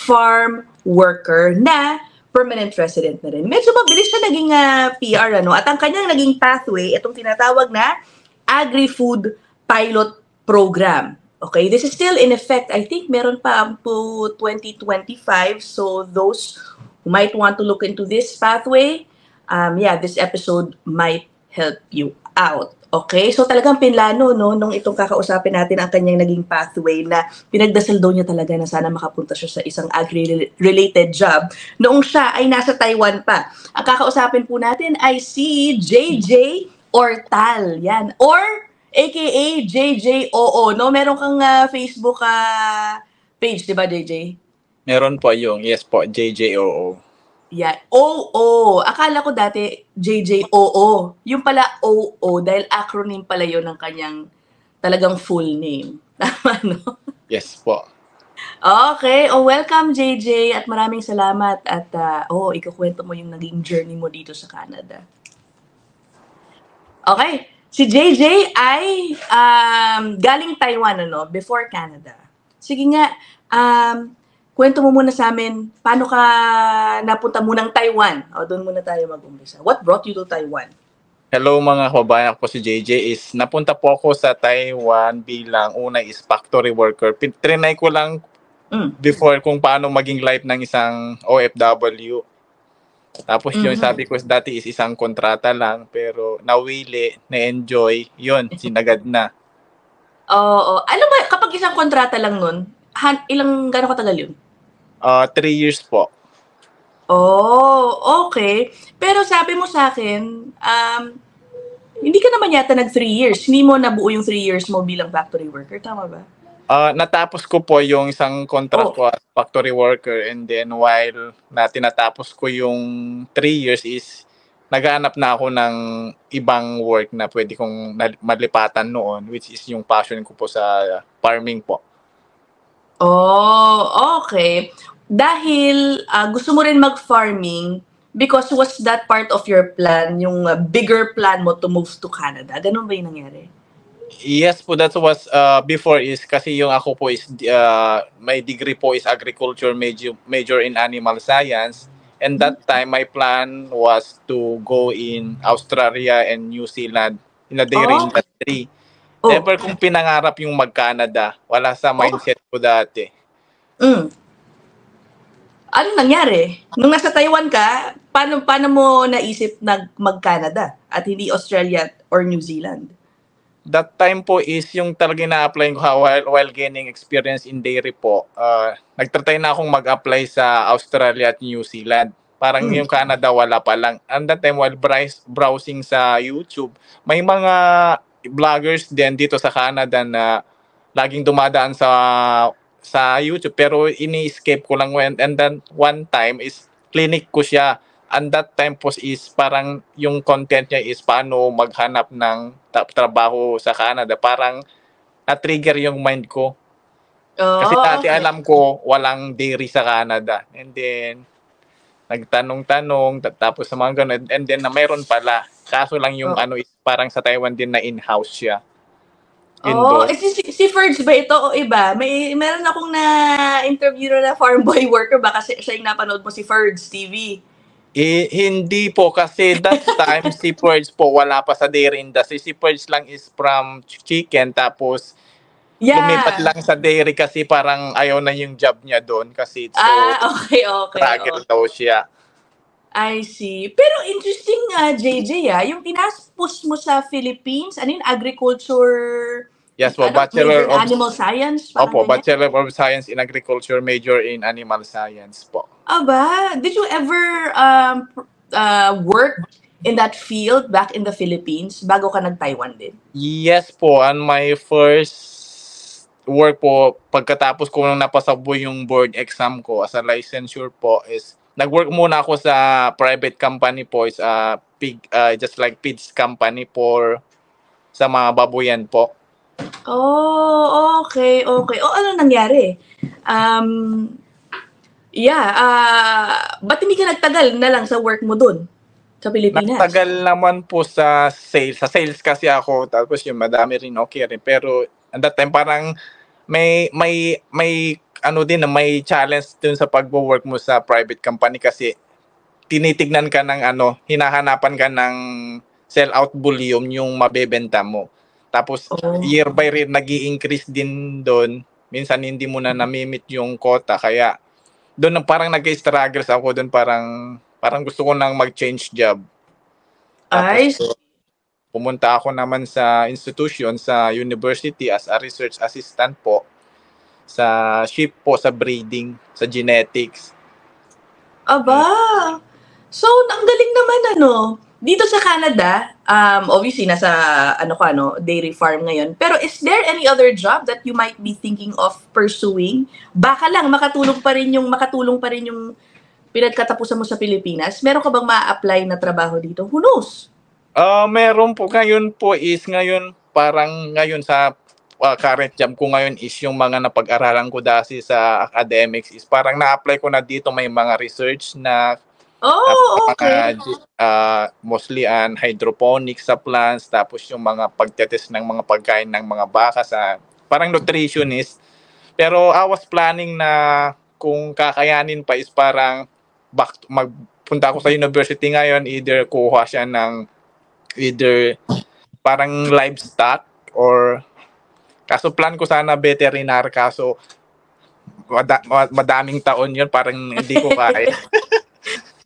farm worker na permanent resident na rin. Medyo mabilis siya naging PR, ano? At ang kanyang naging pathway, itong tinatawag na Agri-Food Pilot Program. Okay, this is still in effect. I think meron pa up to 2025. So those who might want to look into this pathway, this episode might help you out. Okay, so talagang pinlano, no, nung itong kakausapin natin ang kanyang naging pathway na pinagdasal daw niya talaga na sana makapunta siya sa isang agri-related job noong siya ay nasa Taiwan pa. Ang kakausapin po natin ay si JJ Ortal, yan, or aka JJOO, no? Meron kang Facebook page, di ba, JJ? Meron po yung, yes po, JJOO. Yeah, OO. Akala ko dati JJOO. Yung pala OO dahil acronym pala yon ng kanyang talagang full name. Tama, no? Yes po. Okay. Welcome, JJ. At maraming salamat. At ikukwento mo yung naging journey mo dito sa Canada. Okay. Si JJ ay galing Taiwan, ano, before Canada. Sige nga, kwento mo muna sa amin, paano ka napunta munang Taiwan? Doon muna tayo mag-umpisa. What brought you to Taiwan? Hello mga kababayan, ako po si JJ. Napunta po ako sa Taiwan bilang una is factory worker. Trinay ko lang before kung paano maging life ng isang OFW. Tapos yung sabi ko dati is isang kontrata lang, pero nawili, na-enjoy, yun, sinagad na. Oo. Ano ba, kapag isang kontrata lang nun, gano'ng katagal yun? 3 years po. Okay. Pero sabi mo sa akin, hindi ka naman yata nag 3 years. Hindi mo nabuo yung 3 years mo bilang factory worker, tama ba? Natapos ko po yung isang contract ko as factory worker, and then while tinatapos ko yung 3 years is naghahanap na ako ng ibang work na pwede kong malipatan noon, which is yung passion ko po sa farming po. Okay. Dahil gusto mo rin mag-farming because was that part of your plan, yung bigger plan mo to move to Canada? Ganun ba yung nangyari? Yes po, that was before is kasi yung ako po is my degree po is agriculture major in animal science, and that time my plan was to go in Australia and New Zealand in the dairy industry. Never kong pinangarap yung mag-Canada. Wala sa mindset ko dati. Ano nangyari? Nung nasa Taiwan ka, paano mo naisip mag-Canada at hindi Australia or New Zealand? That time po is yung talaga na-apply ko while gaining experience in dairy po. Nagtatry na akong mag-apply sa Australia at New Zealand. Parang yung Canada wala pa lang. And that time while browsing sa YouTube, may mga vloggers din dito sa Canada na laging dumadaan sa YouTube, pero ini-escape ko lang and then one time is clinic ko siya. And that time po is parang yung content niya is paano maghanap ng trabaho sa Canada. Parang na-trigger yung mind ko. Kasi dati alam ko walang dairy sa Canada. And then nagtanong-tanong, tapos sa mga ganun, and then na mayroon pala. Kaso lang yung is parang sa Taiwan din na in-house siya. Si Ferds ba ito o iba? Meron akong na-interview na farm boy worker, baka siya yung napanood mo, si Ferds TV. Hindi po, kasi that time si Ferds po wala pa sa dairy industry. Si Ferds lang is from chicken, tapos lumipat lang sa dairy kasi parang ayaw na yung job niya doon kasi okay. struggle daw siya. I see. Pero interesting JJ, yung pinaspus mo sa Philippines, ano yun, agriculture? Yes po, Bachelor of Animal Science? Bachelor of Science in Agriculture, major in Animal Science po. Aba, did you ever work in that field back in the Philippines bago ka nag-Taiwan din? Yes po, and my first work po, pagkatapos ko nang napasaboy yung board exam ko as a licensure po, is nag-work muna ako sa private company po, is just like pigs company sa mga babuyan po. Okay. Ano nangyari? Ba't hindi ka nagtagal na lang sa work mo dun sa Pilipinas? Nagtagal naman po sa sales. Sa sales kasi ako, tapos yung madami rin okay rin. Pero at that time parang may ano din na may challenge dun sa pagwo-work mo sa private company kasi tinitignan ka ng hinahanapan ka ng sell-out volume yung mabebenta mo. Tapos year by year nag-i-increase din doon. Minsan hindi mo na namimit yung quota kaya doon parang nag-struggles ako doon, parang gusto ko nang mag-change job. Tapos pumunta ako naman sa institution, sa university as a research assistant po sa sheep po, sa breeding, sa genetics. Aba! So, ang galing naman dito sa Canada, obviously nasa dairy farm ngayon. Pero is there any other job that you might be thinking of pursuing? Baka lang makatulong pa rin yung pinagkatapusan mo sa Pilipinas. Meron ka bang ma-apply na trabaho dito? Who knows? Meron po ngayon sa current job ko ngayon is yung mga napag-aralan ko dati sa academics is parang na-apply ko na dito, may mga research na okay. Mostly hydroponics sa plants, tapos yung mga pagtetest ng mga pagkain ng mga baka sa parang nutritionist. Pero I was planning na kung kakayanin pa is parang magpunta ako sa university ngayon, either kuha siya ng parang livestock or kaso plan ko sana veterinary, kaso madaming taon yun, parang hindi ko kaya.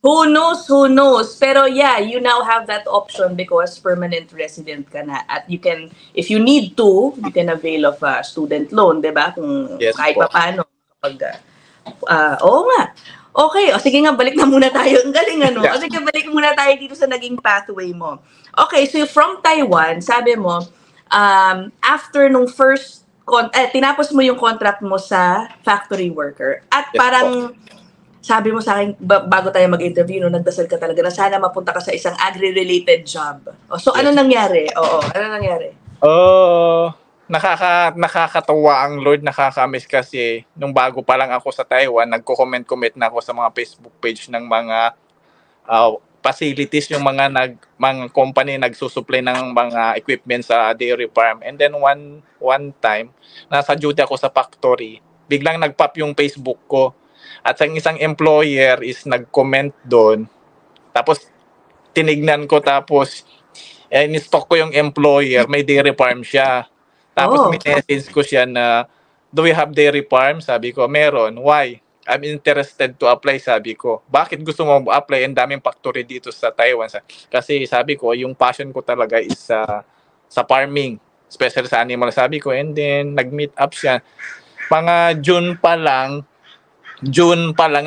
Who knows? Pero yeah, you now have that option because permanent resident ka na. At you can, if you need to, you can avail of a student loan, diba? Kung kahit pa paano. Oo nga. Okay, sige nga, balik na muna tayo. Ang galing Sige, balik muna tayo dito sa naging pathway mo. Okay, so from Taiwan, sabi mo, after nung first, tinapos mo yung contract mo sa factory worker. At parang, sabi mo sa akin, bago tayo mag-interview, nagdasal ka talaga na sana mapunta ka sa isang agri-related job. So, ano nangyari? Ano nangyari? Nakakatawa ang Lord, nakakamiss kasi nung bago pa lang ako sa Taiwan, nagko-comment na ako sa mga Facebook page ng mga facilities, yung mga company nagsusupply ng mga equipment sa dairy farm. And then one time, nasa duty ako sa factory, biglang nag-pop yung Facebook ko. At ang isang employer is nag-comment doon. Tapos tinignan ko, tapos in-stalk ko yung employer, may dairy farm siya. Tapos message ko siya na, do we have dairy farm? Sabi ko, meron. Why? I'm interested to apply, sabi ko. Bakit gusto mo apply? Ang daming factory dito sa Taiwan. Kasi sabi ko, yung passion ko talaga is sa farming, especially sa animal, sabi ko. And then, nag-meet up siya. Mga June pa lang,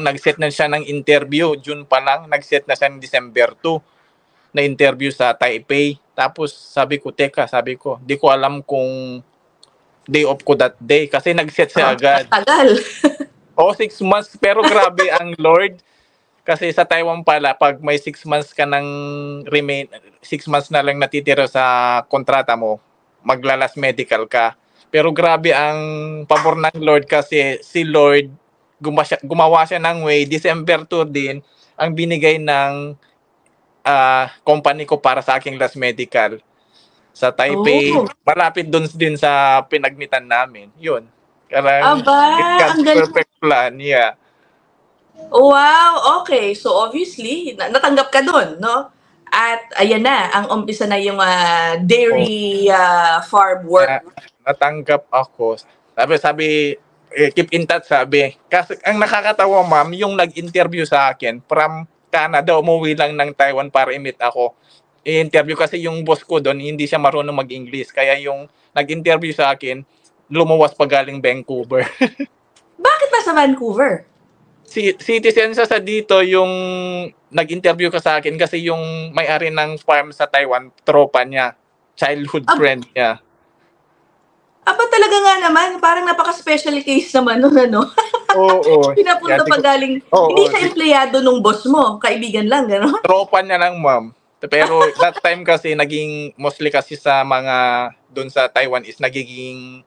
nag-set na siya ng interview. June pa lang, nag-set na siya ng December 2 na interview sa Taipei. Tapos sabi ko, di ko alam kung day off ko that day kasi nag-set siya agad. Tagal. 6 months. Pero grabe ang Lord. Kasi sa Taiwan pala, pag may 6 months ka ng 6 months na lang natitira sa kontrata mo, maglalas medical ka. Pero grabe ang pabor ng Lord kasi si Lord, gumawa siya ng way. December 2 din, ang binigay ng company ko para sa aking last medical sa Taipei. Malapit dun din sa pinagmitan namin. Yun. Ang perfect plan. Yeah. Wow, okay. So obviously, natanggap ka dun, no? At ayan na, ang umpisa na yung dairy farm work. Natanggap ako. Sabi, keep in touch, sabi. Kasi ang nakakatawa, ma'am, yung nag-interview sa akin from Canada, umuwi lang ng Taiwan para i-meet ako. I-interview kasi yung boss ko doon, hindi siya marunong mag-English. Kaya yung nag-interview sa akin, lumuwas pa galing Vancouver. Bakit nasa Vancouver? Citizen siya sa dito, yung nag-interview ka sa akin kasi yung may-ari ng farm sa Taiwan, tropa niya, childhood friend niya. Talaga nga naman, parang napaka-special case naman nun, Oo. Pinapunta pa galing, hindi siya empleyado nung boss mo, kaibigan lang, gano'n? Tropa niya lang, ma'am. Pero that time kasi, mostly kasi sa mga, doon sa Taiwan is nagiging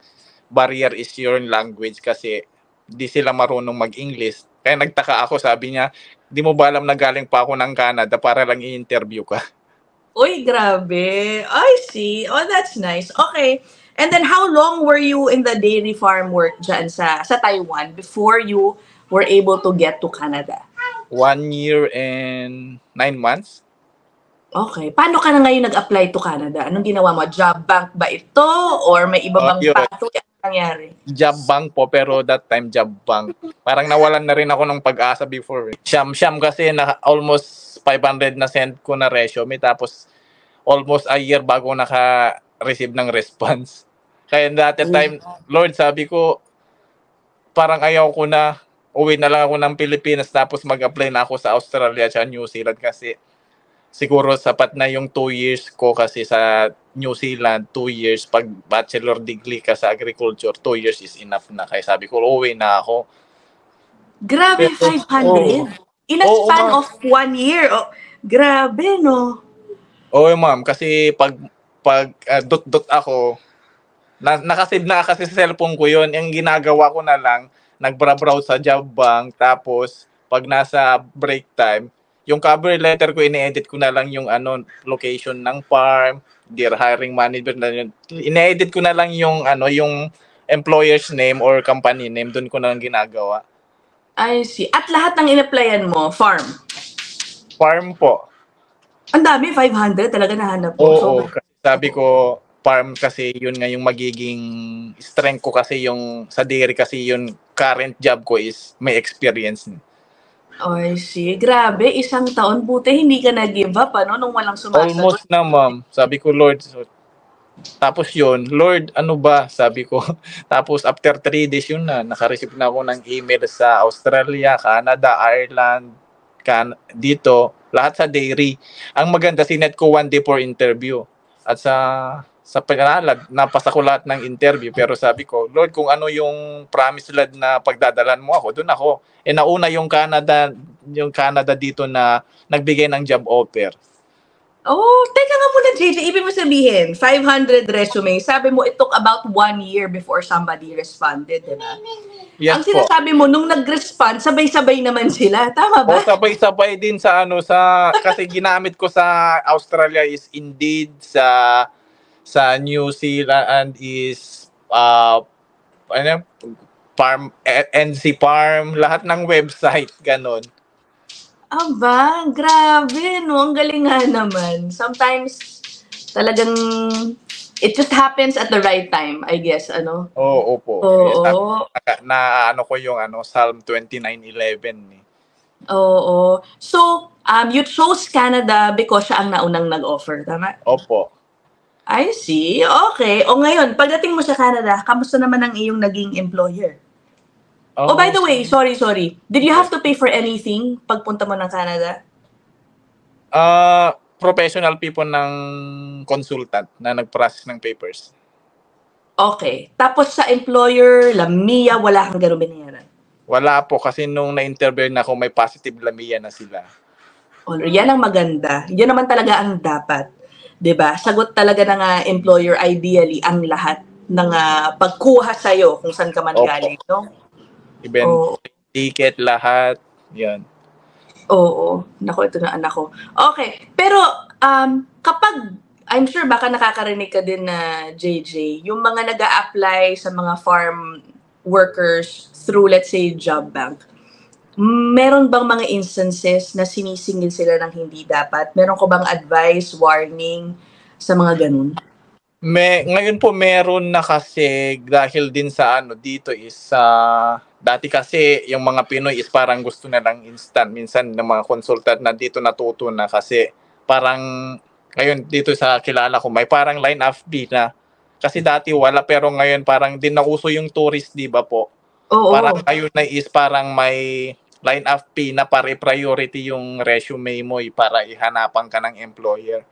barrier is your language kasi di sila marunong mag-English. Kaya nagtaka ako, sabi niya, di mo ba alam na galing pa ako ng Canada para lang i-interview ka? Uy, grabe. I see. Oh, that's nice. Okay. And then how long were you in the dairy farm work dyan sa Taiwan before you were able to get to Canada? 1 year and 9 months. Okay. Paano ka na ngayon nag-apply to Canada? Anong ginawa mo? Job bank ba ito? Or may iba bang Yun. pathway? Ano nangyari? Job bank po, pero that time job bank. Parang nawalan na rin ako ng pag-asa before. Siyam kasi na almost 500 na send ko na resume, tapos almost a year bago naka-receive ng response. Kaya that time, Lord, sabi ko, parang ayaw ko na, uwi na lang ako ng Pilipinas tapos mag-apply na ako sa Australia at New Zealand kasi siguro sapat na yung 2 years ko kasi sa New Zealand, 2 years. Pag bachelor degree ka sa agriculture, 2 years is enough na. Kaya sabi ko, uwi na ako. Grabe, 500? In a span of 1 year? Oh, grabe, no? Oo, ma'am. Kasi pag dot-dot ako, nakasave na kasi sa cellphone ko yun. Yung ginagawa ko na lang, nagbra-browse sa job bank, tapos pag nasa break time, yung cover letter ko, ine-edit ko na lang yung location ng farm, dear hiring manager na yun. Ine-edit ko na lang yung yung employer's name or company name, doon ko na lang ginagawa. I see. At lahat ng in-applyan mo, farm? Farm po. Ang dami, 500 talaga nahanap mo. Oo, sabi ko, farm kasi yun nga yung magiging strength ko kasi yung sa dairy kasi yung current job ko is may experience. I see. Grabe, 1 taon. Buti hindi ka nag-give up, nung walang sumasagot. Almost na, ma'am. Sabi ko, Lord. Tapos yun, Lord, ano ba? Sabi ko. Tapos after 3 days yun na, naka-receive na ako ng email sa Australia, Canada, Ireland, dito, lahat sa dairy. Ang maganda, sinet ko 1 day for interview. At sa pag-aaral, napasa ko lahat ng interview, pero sabi ko, Lord, kung ano yung promise land na pagdadalan mo ako, doon ako. Nauna yung Canada dito na nagbigay ng job offer. Oh, teka nga muna, JJ. Ibig mo sabihin, 500 resume. Sabi mo, it took about 1 year before somebody responded, di ba? Yes, ang sinasabi mo, nung nag-respond, sabay-sabay naman sila. Tama ba? Sabay-sabay din kasi ginamit ko sa Australia is Indeed, sa New Zealand is farm, NC Farm, lahat ng website, ganon. Aba, grabe, no? Ang galing nga naman. Sometimes, talagang, it just happens at the right time, I guess, Oo po. Oo. Ko yung Psalm 29:11. Oo. So, you chose Canada because siya ang naunang nag-offer, tama? Opo. I see. Okay. O ngayon, pagdating mo sa Canada, kamusta naman ang iyong naging employer? Oh, by the way, sorry. Did you have to pay for anything pagpunta mo ng Canada? Professional people ng consultant na nag-process ng papers. Okay. Tapos sa employer, LAMIA, wala kang ganun binayaran? Wala po kasi nung na-interview na ako, may positive LAMIA na sila. Oh, yan ang maganda. Yan naman talaga ang dapat. 'Di ba? Sagot talaga ng employer ideally ang lahat ng pagkuha sa iyo kung saan ka man galing, no? Even ticket, lahat, yan. Oo. Naku, ito na anak ko. Okay. Pero, kapag, I'm sure baka nakakarinig ka din na, JJ, yung mga nag-a-apply sa mga farm workers through, let's say, job bank, meron bang mga instances na sinisingil sila ng hindi dapat? Meron ko bang advice, warning sa mga ganun? Ngayon po meron na kasi dahil din sa dito is dati kasi yung mga Pinoy is parang gusto na lang instant. Minsan ng mga consultant na dito natuto na kasi parang ngayon dito sa kilala ko may parang line of fee na. Kasi dati wala pero ngayon parang din nauso yung tourist, di ba po? Oo. Parang ngayon na is parang may line of fee na para i-priority yung resume mo para ihanapan ka ng employer.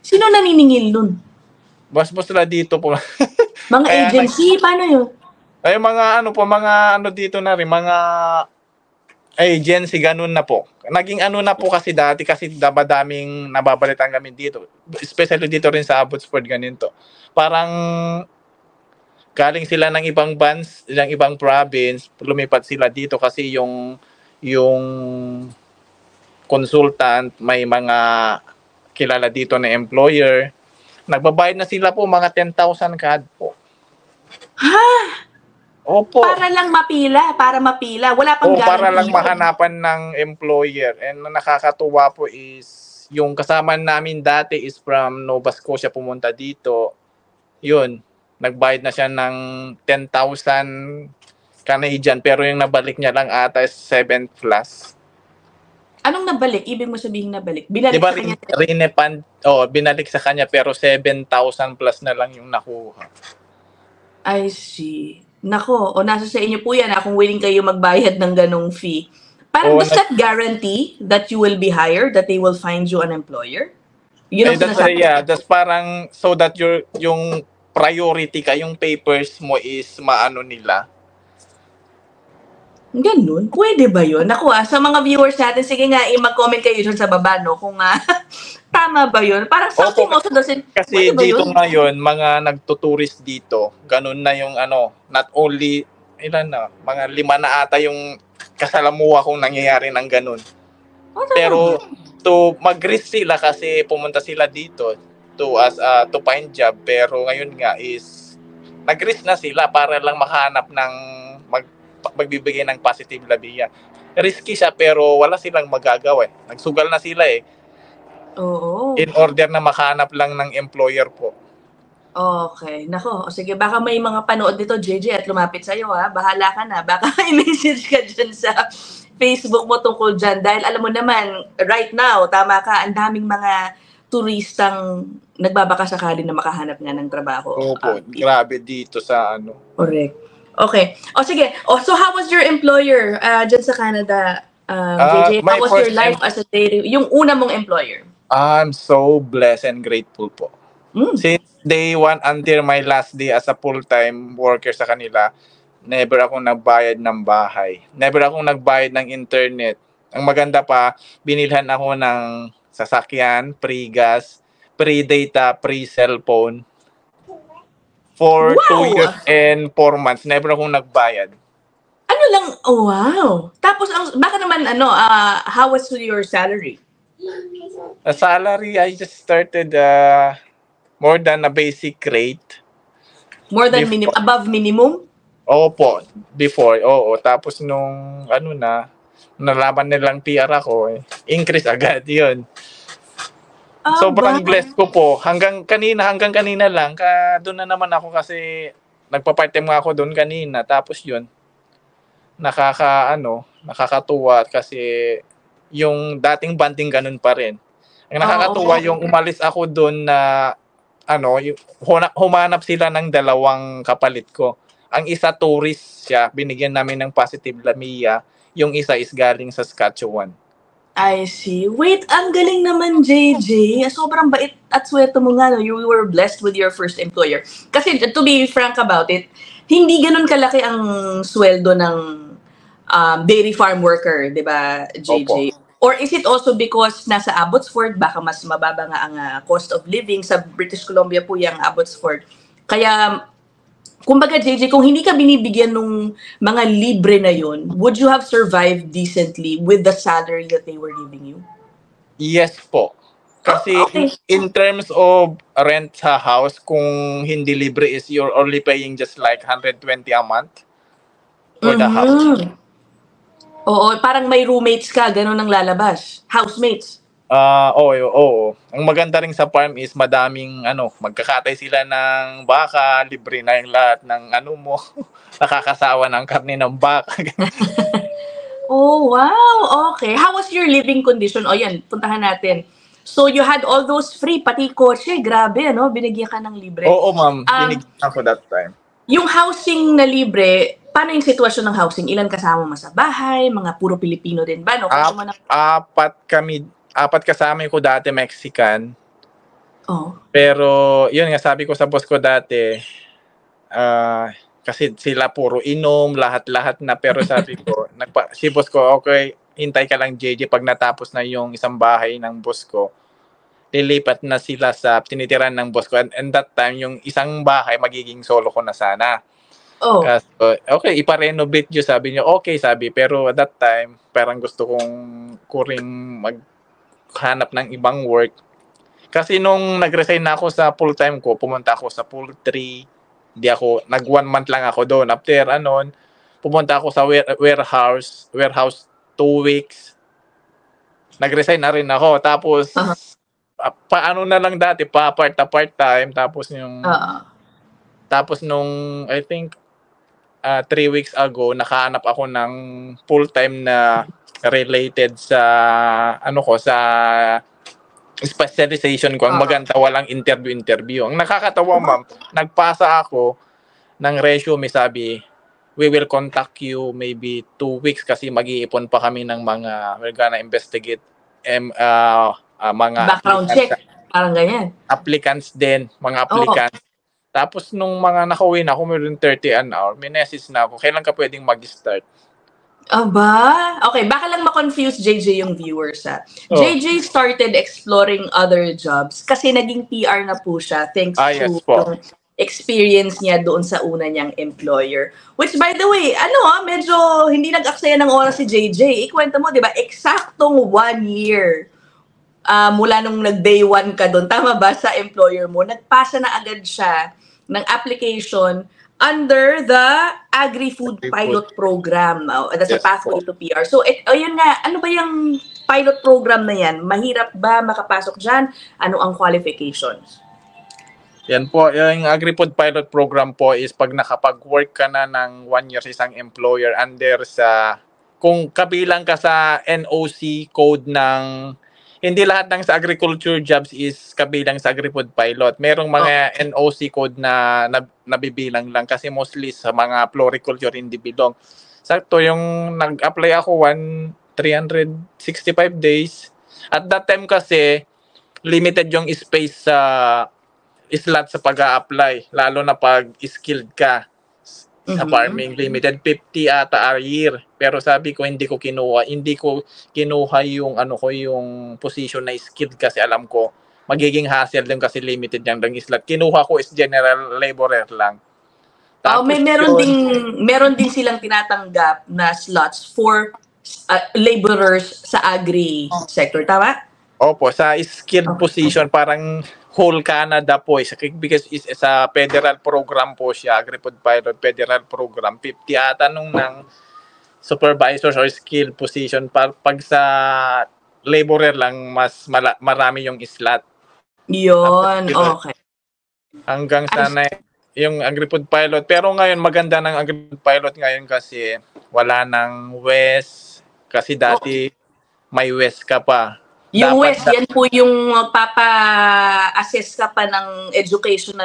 Sino naniningil nun? Boss sila dito po. Mga agency? Paano yun? Ay, mga dito na rin, mga agency, ganun na po. Naging na po kasi dati kasi daming nababalitan kami dito. Especially dito rin sa Abbotsford, ganito. Parang galing sila ng ibang bands, ng ibang province, lumipat sila dito kasi yung consultant may mga kilala dito na employer. Nagbabayad na sila po mga 10,000 CAD po. Ha? Opo. Para lang mapila. Wala pang guarantee. Para lang mahanapan ng employer. And nakakatuwa po is, yung kasama namin dati is from Nova Scotia pumunta dito. Yun, nagbayad na siya ng 10,000 Canadian, pero yung nabalik niya lang ata is 7 plus. Anong nabalik? Ibig mo sabihin nabalik? Binalik Diba, sa kanya? binalik sa kanya pero 7,000 plus na lang yung nakuha. I see. Nako, nasa sa inyo po yan kung willing kayo magbayad ng ganong fee. Parang does that guarantee that you will be hired, that they will find you an employer? Yun ang sinasabi. Yeah, that's parang so that yung priority ka, yung papers mo is maano nila. Ganun? Pwede ba yun? Naku sa mga viewers natin, sige nga, mag-comment kayo dyan sa baba, no? Kung tama ba yun? Parang something also doesn't... Kasi dito ngayon, mga nagtuturist dito, ganun na yung not only, mga 5 na ata yung kasalamuha kung nangyayari ng ganun. Pero to mag-risk sila kasi pumunta sila dito to find job, pero ngayon nga is nag-risk na sila para lang makahanap ng magbibigay ng positive labiya. Risky siya pero wala silang magagawa. Nagsugal na sila Oo. in order na makahanap lang ng employer po. Okay. Nako, sige, baka may mga panood dito, JJ, at lumapit sa'yo Bahala ka na. Baka i-message ka dyan sa Facebook mo tungkol dyan. Dahil alam mo naman, right now, tama ka, ang daming mga turistang nagbabaka sakali na makahanap nga ng trabaho. Opo, grabe dito sa Correct. Okay. Sige. So how was your employer dyan sa Canada, JJ? How was your life as a yung una mong employer? I'm so blessed and grateful po. Since day 1 until my last day as a full-time worker sa kanila, never akong nagbayad ng bahay. Never akong nagbayad ng internet. Ang maganda pa, binilhan ako ng sasakyan, free gas, free data, free cellphone. For 2 years and 4 months, never akong nagbayad. Ano lang, wow. Tapos, baka naman, how was your salary? Salary, I just started more than a basic rate. More than above minimum? Opo, before. Oo, tapos nung nalaman nilang PR ako, increase agad 'yun. Sobrang blessed ko po. Hanggang kanina lang, doon na naman ako kasi nagpa-part-time nga ako doon kanina. Tapos 'yun, nakakatuwa kasi yung dating banding ganun pa rin. Ang nakakatuwa yung umalis ako doon na humanap sila ng 2 kapalit ko. Ang isa tourist siya, binigyan namin ng positive LAMIA. Yung isa is galing sa Saskatchewan. I see. Wait, ang galing naman, JJ. Sobrang bait at swerte mo nga, you were blessed with your first employer. Kasi to be frank about it, hindi ganun kalaki ang sweldo ng dairy farm worker, di ba, JJ? Opo. Or is it also because nasa Abbotsford, baka mas mababa nga ang cost of living sa British Columbia po yung Abbotsford. Kaya, kumbaga JJ, kung hindi ka binibigyan ng mga libre na yun, would you have survived decently with the salary that they were giving you? Yes po. Kasi in terms of rent sa house, kung hindi libre is you're only paying just like 120 a month for the house. Oo, parang may roommates ka, gano'n ang lalabas. Housemates. Oo. Ang maganda rin sa farm is madaming magkakatay sila ng baka, libre na yung lahat ng mo. Nakakasawa ng karne ng baka. Oh, wow. Okay. How was your living condition? Yan, puntahan natin. So you had all those free, pati kotse, grabe, binigyan ka ng libre. Oo, ma'am. Binigyan ako that time. Yung housing na libre, paano yung sitwasyon ng housing? Ilan kasama mo sa bahay? Mga puro Pilipino din ba? Apat kasama ko dati Mexican. Oh. Pero yun nga sabi ko sa boss ko dati, kasi sila puro inom, lahat-lahat na. Pero sabi ko, si boss ko, okay, hintay ka lang JJ, pag natapos na yung isang bahay ng boss ko, lilipat na sila sa tinitiran ng boss ko. And that time, yung isang bahay, magiging solo ko na sana. Oh. Okay, ipa-renovate nyo, sabi nyo. Okay, sabi. Pero at that time, parang gusto kong maghanap ng ibang work. Kasi nung nag-resign na ako sa full-time ko, pumunta ako sa poultry. Nag 1 month lang ako doon. After pumunta ako sa warehouse 2 weeks. Nag-resign na rin ako. Tapos, paano na lang dati, part-time. Tapos nung, I think, 3 weeks ago, nakahanap ako ng full-time na related sa, sa specialization ko. Ang maganda, walang interview. Ang nakakatawa, ma'am, nagpasa ako ng resume, sabi, we will contact you maybe 2 weeks kasi mag-iipon pa kami ng we're gonna investigate mga background check, parang ganyan. Applicants din, mga applicants. Tapos nung mga nakauwi na ako, meron 30 an hour, may message na ako, kailan ka pwedeng mag-start? Aba? Okay, baka lang ma-confuse JJ yung viewers JJ started exploring other jobs kasi naging PR na po siya thanks to yung experience niya doon sa una niyang employer. Which by the way, medyo hindi nag-aksaya ng oras si JJ. Ikwento mo, di ba? Eksaktong 1 year mula nung nag-day 1 ka doon. Tama ba sa employer mo? Nagpasa na agad siya ng application under the Agri-Food Pilot Program. That's a pathway to PR. So, ayun nga, ano ba yung pilot program na yan? Mahirap ba makapasok dyan? Ano ang qualifications? Yan po, yung Agri-Food Pilot Program po is pag nakapag-work ka na ng 1 year sa isang employer under kung kabilang ka sa NOC code hindi lahat ng sa agriculture jobs is kabilang sa Agri-Food Pilot. Merong mga NOC code na nabibilang lang kasi mostly sa mga floriculture hindi bilong. Sakto yung nag-apply ako 365 days. At that time kasi limited yung space sa slot sa pag-a-apply, lalo na pag skilled ka sa farming, limited 50 ata a year. Pero sabi ko hindi ko kinuha yung yung position na skilled kasi alam ko magiging hassle din kasi limited yung slot. Kinuha ko is general laborer lang. Tapos meron din silang tinatanggap na slots for laborers sa agri sector, tama? Opo, sa skilled position parang whole Canada po because is sa federal program po siya, Agri-Food Pilot federal program. 50 ata nung ng supervisors or skilled position. Pag sa laborer lang mas marami yung slot. Yun, okay. Hanggang sana yung Agri-Food Pilot. Pero ngayon maganda ng Agri-Food Pilot ngayon kasi wala ng West. Kasi dati may West ka pa. Yung West, yan po yung papa-assess ka pa ng education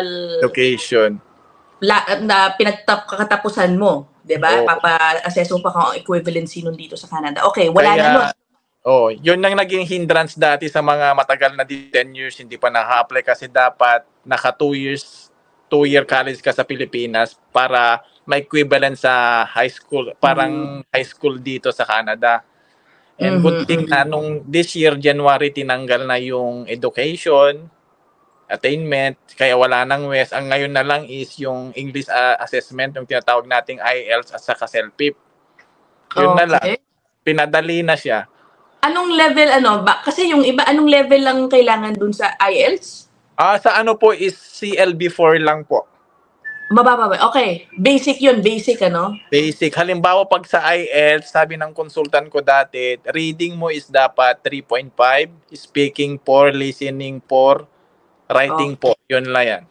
na pinagkatapusan mo, di ba? Papa-assess mo pa kung equivalency nun dito sa Canada. Okay, wala na nun. Yun ang naging hindrance dati sa mga matagal na 10 years, hindi pa naka-apply kasi dapat naka 2-year college ka sa Pilipinas para may equivalent sa high school, parang high school dito sa Canada. And good thing na nung this year, January, tinanggal na yung education, attainment, kaya wala nang West. Ang ngayon na lang is yung English assessment, yung tinatawag nating IELTS at saka CELPIP. Yun na lang. Pinadali na siya. Anong level, kasi yung iba, anong level lang kailangan dun sa IELTS? Sa po is CLB4 lang po. Mababa ba? Okay. Basic yun. Basic, Basic. Halimbawa, pag sa IELTS, sabi ng consultant ko dati, reading mo is dapat 3.5, speaking 4, listening 4, writing po. Yun lang yan.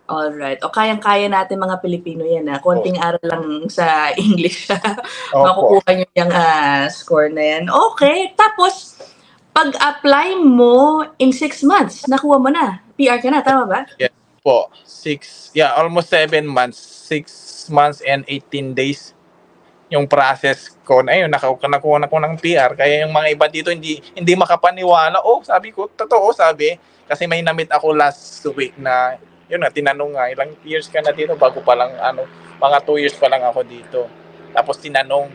Alright. Kayang-kaya natin mga Pilipino yan. Konting aral lang sa English. Makukuha nyo yung score na yan. Okay. Tapos, pag-apply mo in 6 months, nakuha mo na. PR ka na. Tama ba? Yeah. Po, almost 7 months, 6 months and 18 days yung process ko na yun, nakuha na ko ng PR. Kaya yung mga iba dito hindi makapaniwala. Sabi ko, totoo sabi. Kasi may namit ako last week na, yun na, tinanong nga, ilang years ka na dito bago pa lang, mga 2 years pa lang ako dito. Tapos tinanong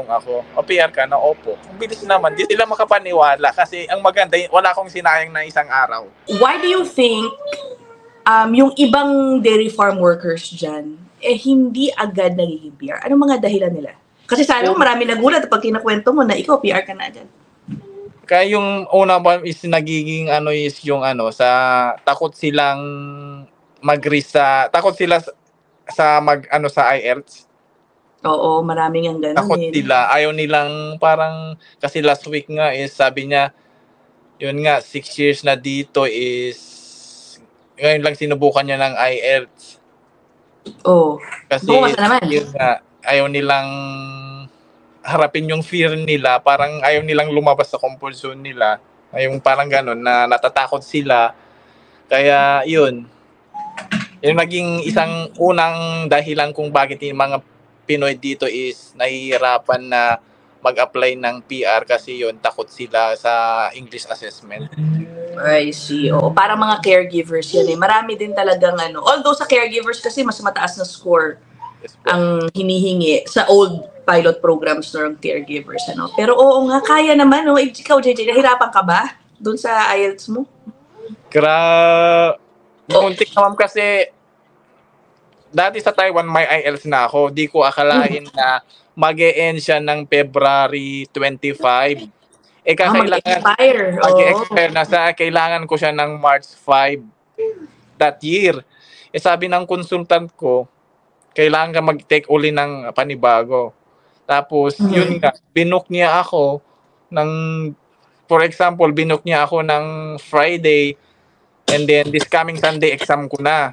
ako, PR ka na? Opo. Ang bilis naman, di sila makapaniwala kasi ang maganda, wala akong sinayang na isang araw. Why do you think yung ibang dairy farm workers dyan, hindi agad nagiging PR? Anong mga dahilan nila? Kasi sana marami nagulat pag kinakwento mo na ikaw, PR ka na agad. Kaya yung una pa is nagiging is yung sa takot silang takot sila sa sa IELTS. Oo, maraming ang ganun Takot eh. sila, ayaw nilang parang kasi last week nga is sabi niya, yun nga 6 years na dito is ngayon lang sinubukan niya ng IELTS. Oh. Kasi Bumasa naman. yun nga, ayaw nilang harapin yung fear nila, parang ayaw nilang lumabas sa comfort zone nila. Yung parang ganun na natatakot sila. Kaya yun, yung naging isang unang dahilan kung bakit yung mga Pinoy dito is nahihirapan na mag-apply ng PR kasi yun, takot sila sa English assessment. I see. Oo, para mga caregivers yan eh. Marami din talagang although sa caregivers kasi mas mataas na score ang hinihingi sa old pilot programs ng caregivers. Pero oo nga, kaya naman. Ikaw, JJ, nahirapan ka ba doon sa IELTS mo? Muntik naman kasi dati sa Taiwan may IELTS na ako. Di ko akalain na mag-e-end siya ng February 25. Mag-expire na sa kailangan ko siya ng March 5 that year. Sabi ng consultant ko, kailangan ka mag-take uli ng panibago. Tapos, yun nga, binook niya ako for example, binook niya ako ng Friday and then this coming Sunday, exam ko na.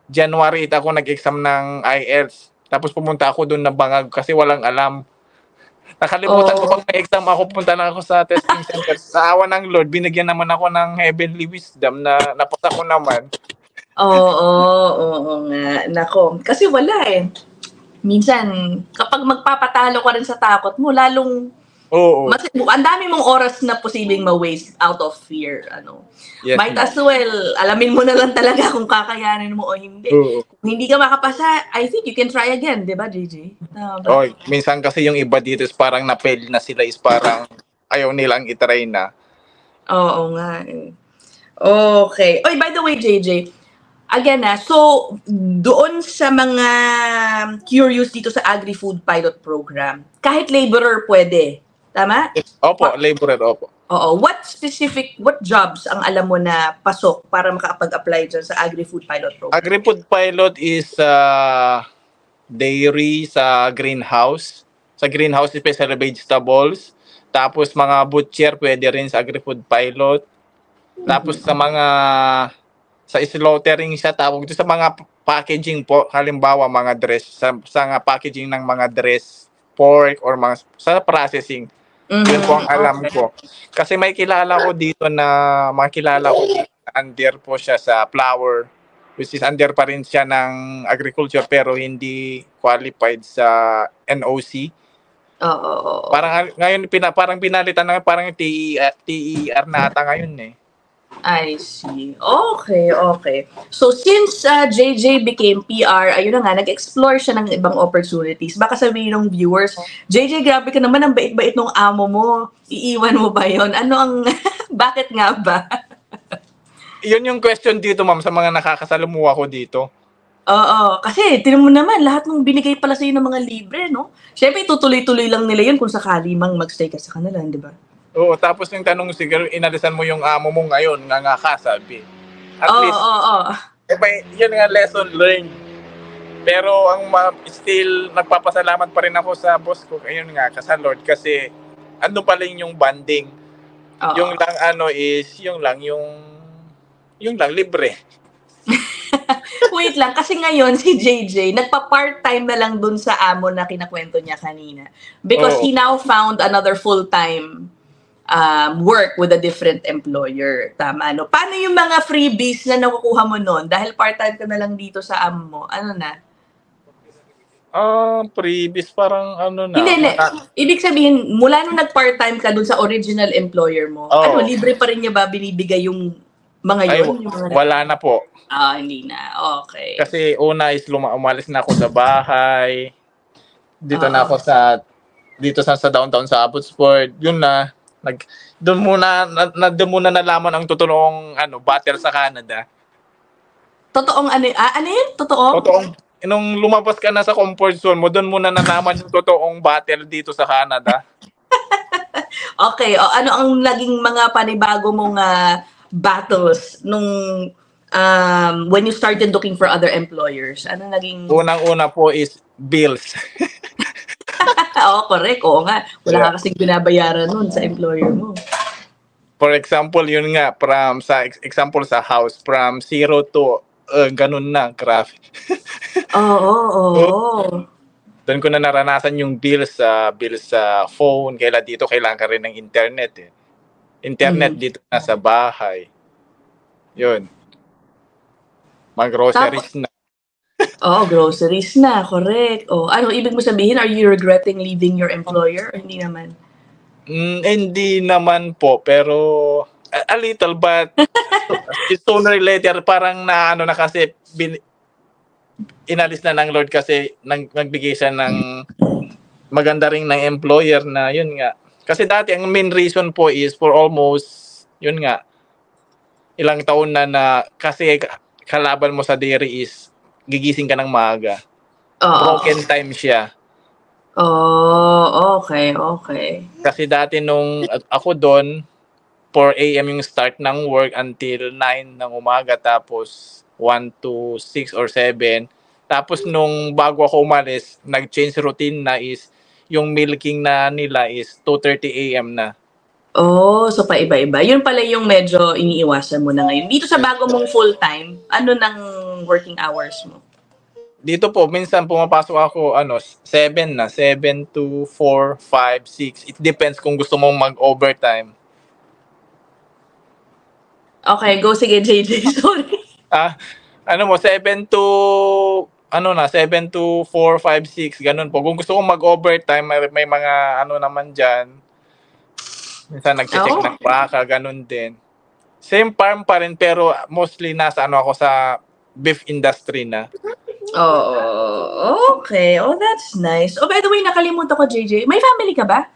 January 8 ako nag-exam ng IELTS. Tapos pumunta ako doon na bangag kasi walang alam. Nakalimutan ko pag may exam ako, pupunta na ako sa testing center. Sa awa ng Lord, binigyan naman ako ng heavenly wisdom na napasa ko naman. Oo nga. Nako, kasi wala eh. Minsan, kapag magpapatalo ka rin sa takot mo, lalong ang dami mong oras na posibleng ma-waste out of fear. Yes, might as well, alamin mo na lang talaga kung kakayanin mo o hindi. Kung hindi ka makapasa, I think you can try again, di ba, JJ? Minsan kasi yung iba dito is parang na-fail na sila, is parang ayaw nilang itry na. Oo nga eh. Okay. Oy, by the way, JJ, again so doon sa mga curious dito sa Agri-Food Pilot Program, kahit laborer pwede. Tama? Opo, laborer, opo. Oo. What jobs ang alam mo na pasok para makapag-apply dyan sa Agri-Food Pilot Program? Agri-Food Pilot is dairy sa greenhouse. Sa greenhouse, especially vegetables. Tapos mga butcher, pwede rin sa Agri-Food Pilot. Tapos sa slaughtering siya, tawag ito sa mga packaging po. Halimbawa, mga dress, sa packaging ng mga dress, pork, or sa processing. Yun po ang alam ko. Kasi may kilala ko dito na under po siya sa flour, which is under pa rin siya ng agriculture pero hindi qualified sa NOC. Oo. Parang ngayon parang pinalitan na parang TER na ata ngayon eh. I see. Okay. So, since JJ became PR, ayun na nga, nag-explore siya ng ibang opportunities. Baka sabihin ng viewers, JJ, grabe ka naman, ang bait-bait ng amo mo. Iiwan mo ba yon? Bakit nga ba? Yun yung question dito, ma'am, sa mga nakakasalamuha ko dito. Oo, kasi tinan mo naman, lahat ng binigay pala sa'yo ng mga libre, no? Siyempre, tutuloy-tuloy lang nila yun kung sakali mang magstay ka sa kanila, di ba? Oo, tapos yung tanong siguro, inalisan mo yung amo mo ngayon, nga sabi. At least, yun nga lesson learned. Pero still, nagpapasalamat pa rin ako sa boss ko, ayun nga, sa Lord, kasi ano pa rin yung bonding. Yung lang yung libre. Wait lang, kasi ngayon si JJ, nagpa-part-time na lang dun sa amo na kinakwento niya kanina. Because he now found another full-time work with a different employer. Tama, no? Paano yung mga freebies na nakukuha mo nun? Dahil part-time ka na lang dito sa amo mo. Ano na? Freebies parang na. Hindi. Ibig sabihin, mula nung nag-part-time ka dun sa original employer mo, libre pa rin niya ba binibigay yung mga yun? Wala na po. Hindi na. Okay. Kasi una is umalis na ako sa bahay. Dito na ako sa downtown sa Abbotsford. Yun na. Doon muna nalaman ang totoong battle sa Canada. Totoong ano yun? Totoong nung lumabas ka na sa comfort zone mo, doon muna nalaman yung totoong battle dito sa Canada. Okay, ano ang naging mga panibago mong battles nung when you started looking for other employers? Ano naging... Unang-una po is bills. Oo, correct. Oo nga. Wala Yeah. ka kasing binabayaran nun sa employer mo. For example, yun nga, example sa house, from 0 to ganun na, graph. Oo. Doon ko na naranasan yung bills sa phone. Kailangan ka rin ng internet eh. Internet dito na sa bahay. Yun. Mag-groceries na. Groceries na, correct. Ano ibig mo sabihin? Are you regretting leaving your employer? Or hindi naman? Hindi naman po, pero a little, but sooner or later, parang na kasi inalis na ng Lord kasi nagbigay siya ng maganda rin ng employer na yun nga. Kasi dati ang main reason po is for almost yun nga ilang taon na kasi kalaban mo sa dairy is gigising ka ng maaga. Broken time siya. Okay. Kasi dati nung ako doon 4 AM yung start ng work until 9 ng umaga, tapos 1 to 6 or 7. Tapos nung bago ako umalis, nag-change routine na is yung milking na nila is 2:30 AM na. So paiba-iba. Yun pala yung medyo iniiwasan mo na ngayon. Dito sa bago mong full-time, ano nang working hours mo? Dito po, minsan pumapasok ako 7 to 4, 5, 6. It depends kung gusto mong mag-overtime. Okay, go sige JJ, sorry. 7 to 4, 5, 6, ganun po. Kung gusto kong mag-overtime, may mga naman dyan. Minsan nag-check ng baka, ganun din. Same farm pa rin, pero mostly nasa ako sa beef industry na. Okay. That's nice. By the way, nakalimutan ko, JJ. May family ka ba?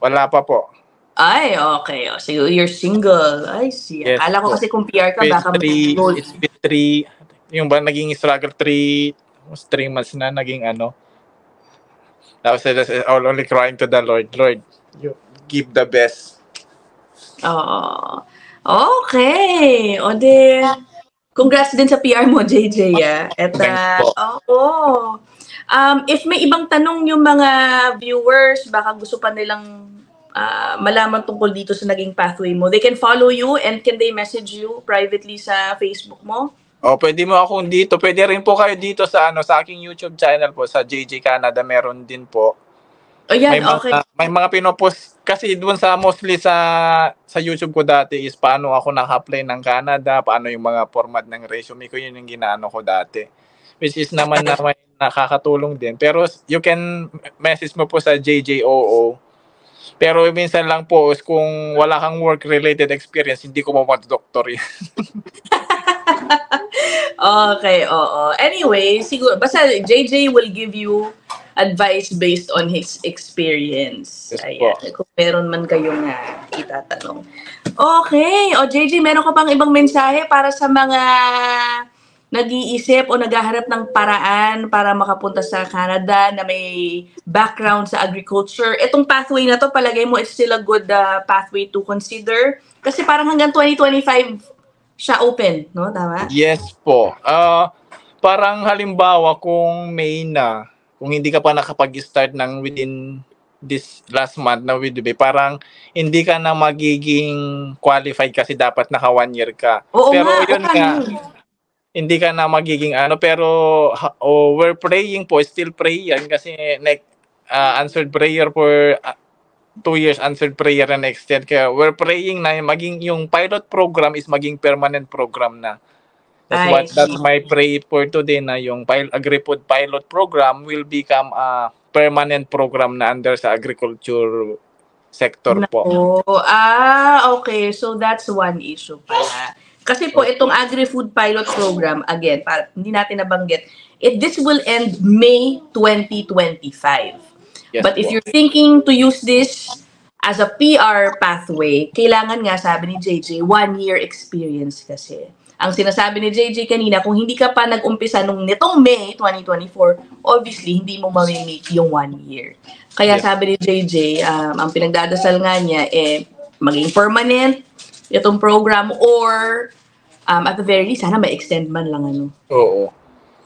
Wala pa po. Ay, okay. So, you're single. I see. Yes, Akala ko kasi kung PR ka, baka it's been 3, yung ba naging struggle 3 months na, naging Tapos I'll only crying to the Lord, you give the best. Okay. Congrats din sa PR mo, JJ. If may ibang tanong yung mga viewers, baka gusto pa nilang malaman tungkol dito sa naging pathway mo, they can follow you and can they message you privately sa Facebook mo? Pwede mo akong dito. Pwede rin po kayo dito sa sa aking YouTube channel po, sa JJ Canada, meron din po. May mga pinopost kasi doon sa mostly sa YouTube ko dati is paano ako naka-apply ng Canada, paano yung mga format ng resume ko, yun yung ginaano ko dati. Which is naman na may nakakatulong din. Pero you can message mo po sa JJOO. Pero minsan lang po, kung wala kang work-related experience, hindi ko mag-doctor yan. Okay, Anyway, siguro, basta JJ will give you advice based on his experience. Yes, ayan, kung meron man kayong itatanong. Okay, JJ, meron ka pang ibang mensahe para sa mga nag-iisip o naghahanap ng paraan para makapunta sa Canada na may background sa agriculture? Itong pathway na to, palagay mo, it's still a good pathway to consider? Kasi parang hanggang 2025 siya open, no? Tama? Yes po. Parang halimbawa kung May na, kung hindi ka pa nakapag-start ng within this last month na parang hindi ka na magiging qualified kasi dapat naka 1 year ka. Pero yun nga, hindi ka na magiging pero we're praying po, still pray yan kasi answered prayer for 2 years, answered prayer na extend. Kaya we're praying na yung pilot program is maging permanent program na. That's my pray for today, na yung AgriFood pilot program will become a permanent program na under sa agriculture sector po. Okay. So that's one issue pala. Kasi po itong AgriFood pilot program, again, hindi natin nabanggit, this will end May 2025. Yes, but if you're thinking to use this as a PR pathway, kailangan nga, sabi ni JJ, 1 year experience kasi. ang sinasabi ni JJ kanina, kung hindi ka pa nag-umpisa nitong May 2024, obviously, hindi mo mamimake yung 1 year. Kaya sabi ni JJ, ang pinagdadasal nga niya, maging permanent itong program or at the very least, sana ma-extend man lang Oo.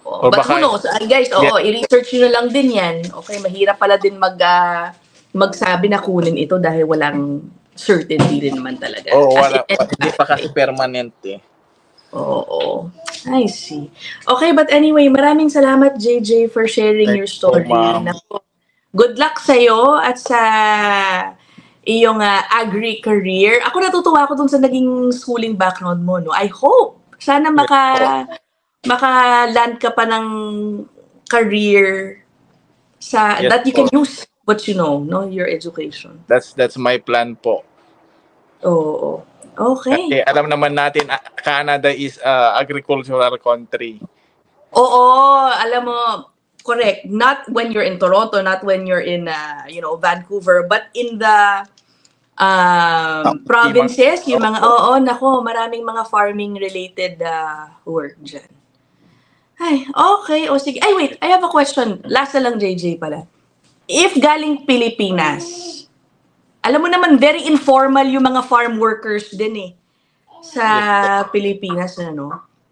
But who knows? Guys, i-research nyo na lang din yan. Okay, mahirap pala din magsabi na kunin ito dahil walang certainty din naman talaga. Hindi pa kasi permanent Oo. I see. Okay, but anyway, maraming salamat JJ for sharing your story. Good luck sa'yo at sa iyong agri-career. Ako natutuwa ako dun sa naging schooling background mo. I hope. Sana maka-land ka pa ng career that you can use what you know, your education. That's my plan po. Oo. Okay. Kasi alam naman natin, Canada is agricultural country. Oo, alam mo, correct. Not when you're in Toronto, not when you're in Vancouver, but in the provinces, yung mga maraming mga farming related work dyan. Ay, okay. O sige. Ay, wait. I have a question. Last na lang, JJ pala. If galing Pilipinas, alam mo naman, very informal yung mga farm workers din sa Pilipinas,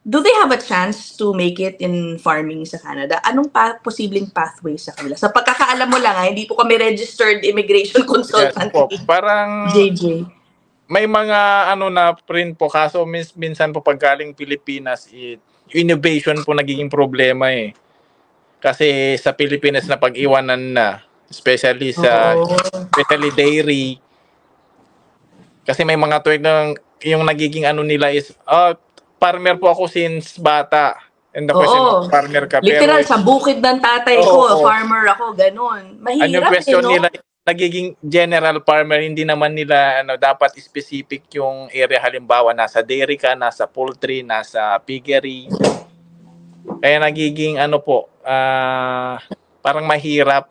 Do they have a chance to make it in farming sa Canada? Anong posibleng pathway sa kanila? Sa pagkakaalam mo lang, hindi po kami registered immigration consultant. Parang JJ. May mga na print po, kaso minsan po pag galing Pilipinas, innovation po nagiging problema Kasi sa Pilipinas na pag-iwanan na, especially dairy. Kasi may mga tuwing yung nagiging nila is, farmer po ako since bata. And the question, farmer ka. Literal, sa bukid ng tatay ko, farmer ako, ganun. Mahirap yung question nila, nagiging general farmer, hindi naman nila dapat specific yung area. Halimbawa, nasa dairy ka, nasa poultry, nasa piggery. Kaya nagiging parang mahirap.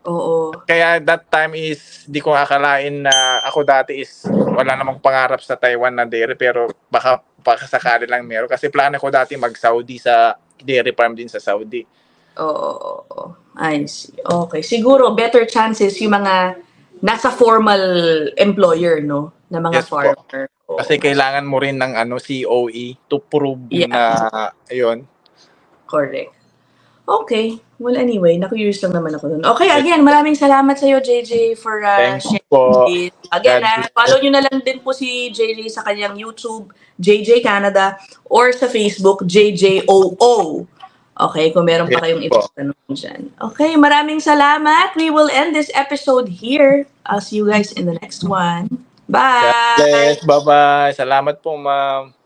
Oo. Kaya that time is, di ko akalain na ako dati is wala namang pangarap sa Taiwan na dairy, pero baka sakali lang meron. Kasi plano ko dati mag-Saudi sa dairy farm din sa Saudi. Oo. I see. Okay. Siguro, better chances yung mga nasa formal employer, na mga farmer. Kasi kailangan mo rin ng COE to prove na yun. Correct. Okay. Well, anyway, na-curious lang naman ako dun. Okay, again, maraming salamat sa'yo, JJ, for sharing this. Again, follow nyo na lang din po si JJ sa kanyang YouTube, JJ Canada, or sa Facebook, JJOO. Okay, kung meron pa kayong itanong dyan. Okay, maraming salamat. We will end this episode here. I'll see you guys in the next one. Bye! Bye-bye. Salamat po, ma'am.